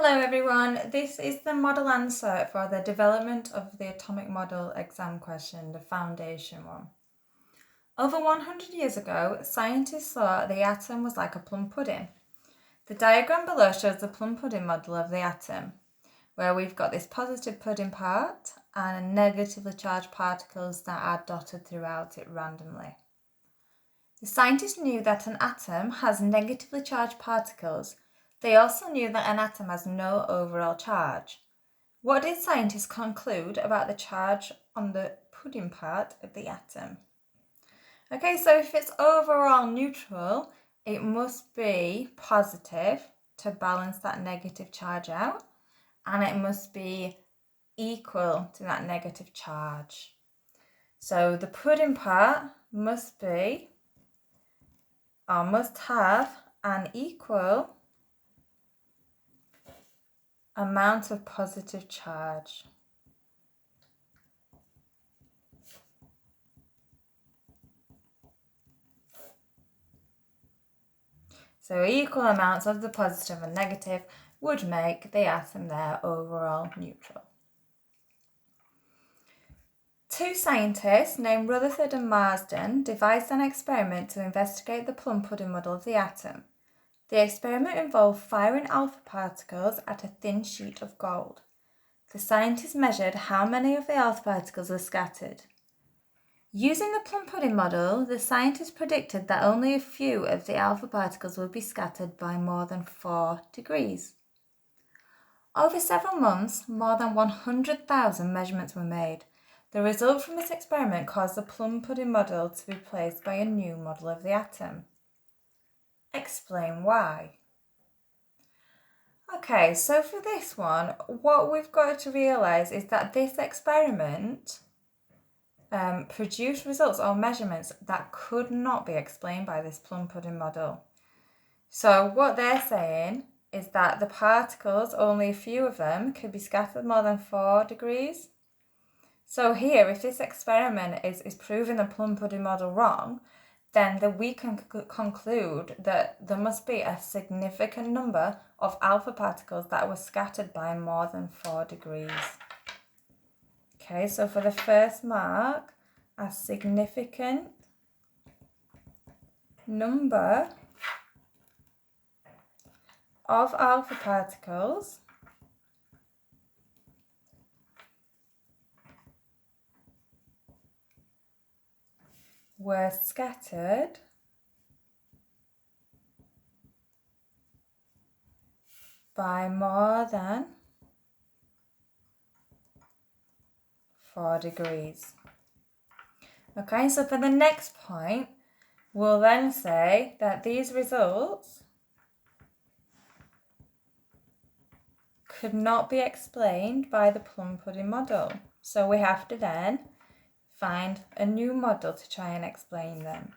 Hello everyone, this is the model answer for the development of the atomic model exam question, the foundation one. Over 100 years ago, scientists thought the atom was like a plum pudding. The diagram below shows the plum pudding model of the atom, where we've got this positive pudding part and negatively charged particles that are dotted throughout it randomly. The scientists knew that an atom has negatively charged particles. They also knew that an atom has no overall charge. What did scientists conclude about the charge on the pudding part of the atom? Okay, so if it's overall neutral, it must be positive to balance that negative charge out, and it must be equal to that negative charge. So the pudding part must be, or must have, an equal amount of positive charge. So equal amounts of the positive and negative would make the atom there overall neutral. Two scientists named Rutherford and Marsden devised an experiment to investigate the plum pudding model of the atom. The experiment involved firing alpha particles at a thin sheet of gold. The scientists measured how many of the alpha particles were scattered. Using the plum pudding model, the scientists predicted that only a few of the alpha particles would be scattered by more than 4 degrees. Over several months, more than 100,000 measurements were made. The result from this experiment caused the plum pudding model to be replaced by a new model of the atom. Explain why. Okay, so for this one, what we've got to realise is that this experiment produced results or measurements that could not be explained by this plum pudding model. So what they're saying is that the particles, only a few of them, could be scattered more than 4 degrees. So here, if this experiment is proving the plum pudding model wrong, then we can conclude that there must be a significant number of alpha particles that were scattered by more than 4 degrees. Okay, so for the first mark, a significant number of alpha particles were scattered by more than 4 degrees. Okay, so for the next point, we'll then say that these results could not be explained by the plum pudding model. So we have to then find a new model to try and explain them.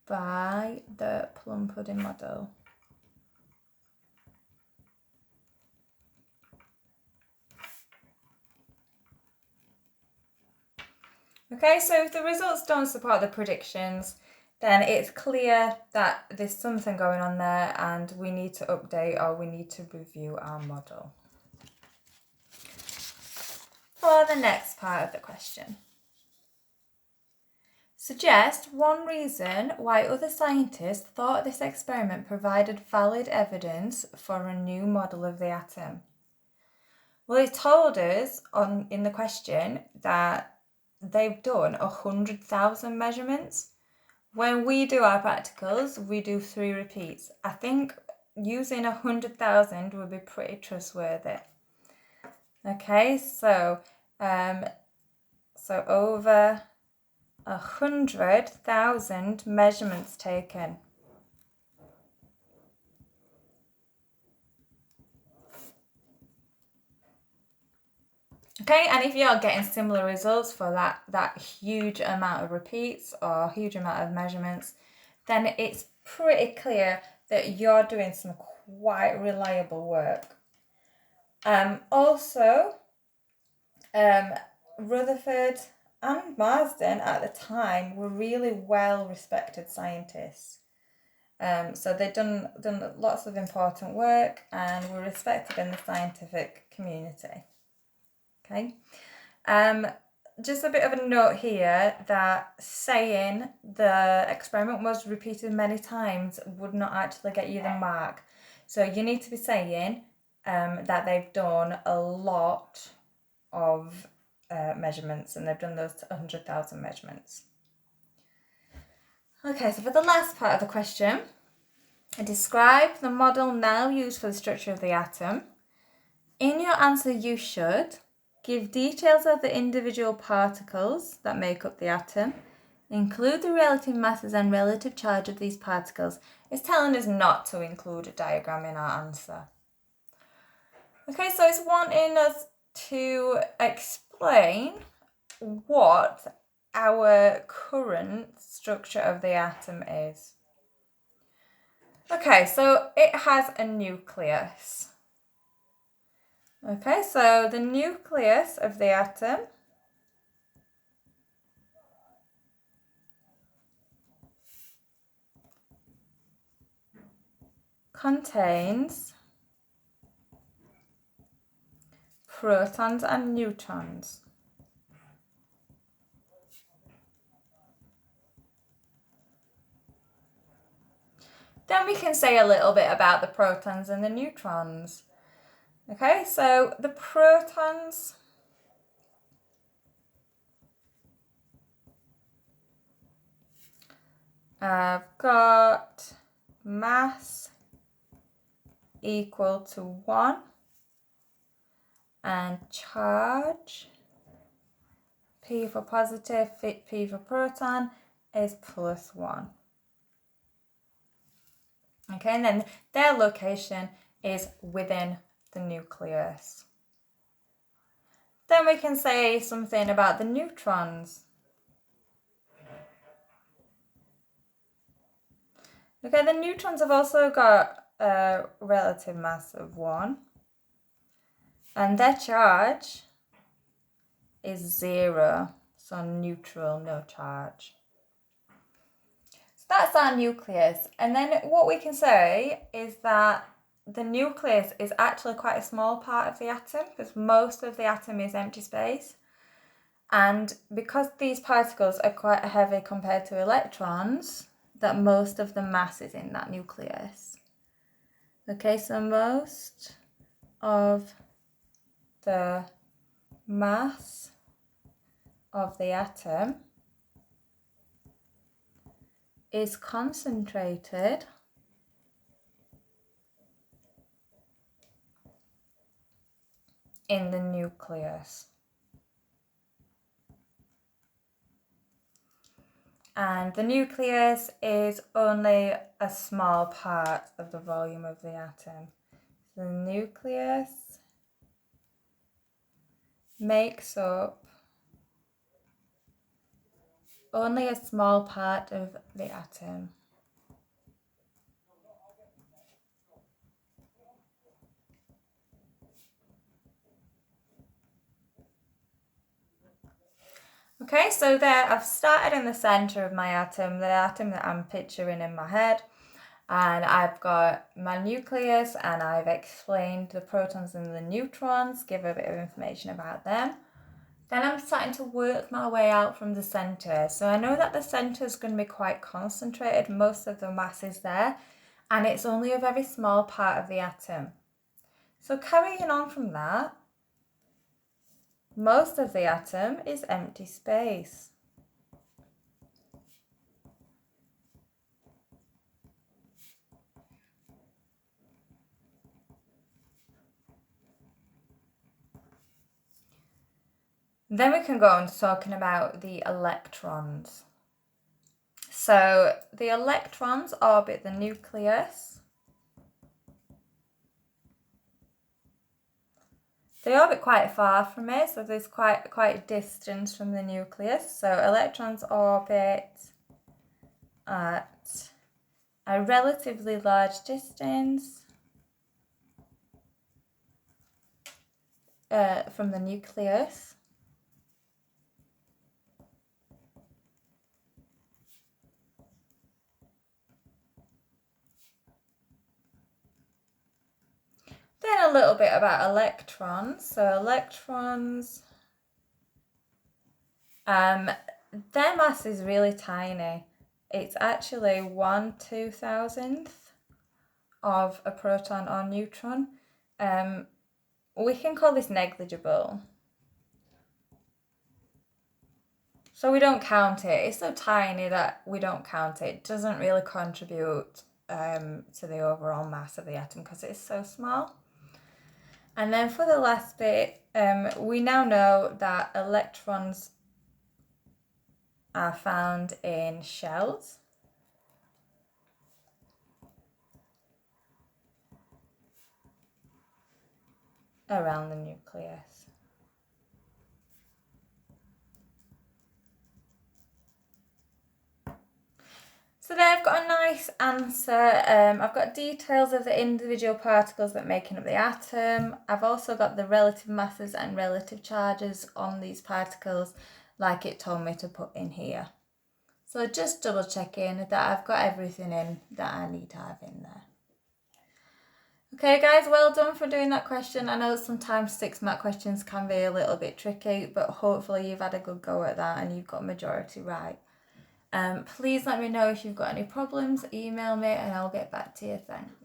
By the plum pudding model. Okay, so if the results don't support the predictions, then it's clear that there's something going on there and we need to update or we need to review our model. For the next part of the question. Suggest one reason why other scientists thought this experiment provided valid evidence for a new model of the atom. Well, it told us in the question that they've done 100,000 measurements. When we do our practicals, we do 3 repeats. I think using 100,000 would be pretty trustworthy. Okay, so over 100,000 measurements taken. Okay, and if you're getting similar results for that huge amount of repeats or huge amount of measurements, then it's pretty clear that you're doing some quite reliable work. Rutherford and Marsden at the time were really well respected scientists. So they've done lots of important work and were respected in the scientific community. Okay. Just a bit of a note here that saying the experiment was repeated many times would not actually get you the mark. So you need to be saying that they've done a lot of measurements, and they've done those 100,000 measurements. Okay, so for the last part of the question, describe the model now used for the structure of the atom. In your answer, you should give details of the individual particles that make up the atom, include the relative masses and relative charge of these particles. It's telling us not to include a diagram in our answer. Okay, so it's wanting us to explain what our current structure of the atom is. Okay, so it has a nucleus. Okay, so the nucleus of the atom contains protons and neutrons. Then we can say a little bit about the protons and the neutrons. Okay, so the protons have got mass equal to 1 and charge, P for positive, P for proton, is +1. Okay, and then their location is within the nucleus. Then we can say something about the neutrons. Okay, the neutrons have also got a relative mass of 1, and their charge is 0, so neutral, no charge. So that's our nucleus, and then what we can say is that the nucleus is actually quite a small part of the atom, because most of the atom is empty space. And because these particles are quite heavy compared to electrons, that most of the mass is in that nucleus. Okay, so most of the mass of the atom is concentrated in the nucleus. And the nucleus is only a small part of the volume of the atom. So the nucleus makes up only a small part of the atom. Okay, so there I've started in the centre of my atom, the atom that I'm picturing in my head, and I've got my nucleus, and I've explained the protons and the neutrons, give a bit of information about them. Then I'm starting to work my way out from the centre. So I know that the centre is going to be quite concentrated, most of the mass is there, and it's only a very small part of the atom. So carrying on from that, most of the atom is empty space. Then we can go on to talking about the electrons. So the electrons orbit the nucleus. They orbit quite far from it, so there's quite distance from the nucleus. So electrons orbit at a relatively large distance from the nucleus. a little bit about electrons. So electrons, their mass is really tiny. It's actually 1/2000th of a proton or neutron. We can call this negligible. So we don't count it. It's so tiny that we don't count it. It doesn't really contribute to the overall mass of the atom because it's so small. And then for the last bit, we now know that electrons are found in shells. Around the nucleus. So there I've got a nice answer. I've got details of the individual particles that make up the atom. I've also got the relative masses and relative charges on these particles like it told me to put in here. So just double checking that I've got everything in that I need to have in there. Okay guys, well done for doing that question. I know sometimes 6 mark questions can be a little bit tricky, but hopefully you've had a good go at that and you've got majority right. Please let me know if you've got any problems, email me and I'll get back to you. Thanks.